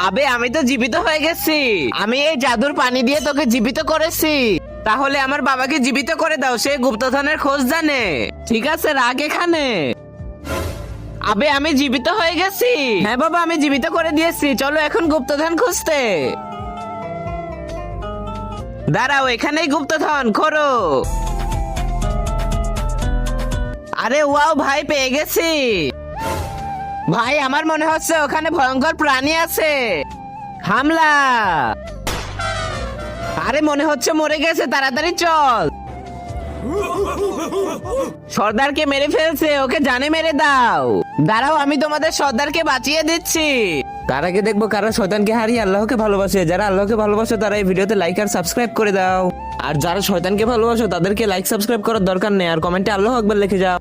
আবে আমি তো জীবিত হয়ে গেছি। আমি এই জাদুর পানি দিয়ে তোকে জীবিত করেছি। তাহলে আমার বাবাকে জীবিত করে দাও, সে গুপ্তধনের খোঁজ জানে। ঠিক আছে, রাখ এখানে। আবে আমি জীবিত হয়ে গেছি। হ্যাঁ বাবা, আমি জীবিত করে দিয়েছি। চলো এখন গুপ্তধন খুঁজতে। দাঁড়াও, এখানেই গুপ্তধন খোরো। আরে ওয়াও ভাই, পেয়ে গেছি। ভাই আমার মনে হচ্ছে ওখানে ভয়ঙ্কর প্রাণী আছে। হামলা! আরে মনে হচ্ছে মরে গেছে, তাড়াতাড়ি চল। সর্দারকে মেরে ফেলছে, ওকে জানে মেরে দাও। দাঁড়াও, আমি তোমাদের সর্দারকে বাঁচিয়ে দিচ্ছি। তার আগে দেখবো কারা শয়তানকে হারিয়ে আল্লাহকে ভালোবাসে। যারা আল্লাহকে ভালোবাসে তারা এই ভিডিওতে লাইক আর সাবস্ক্রাইব করে দাও। আর যারা শয়তানকে ভালোবাসে তাদেরকে লাইক সাবস্ক্রাইব করার দরকার নেই, আর কমেন্টে আল্লাহু আকবার লিখে যাও।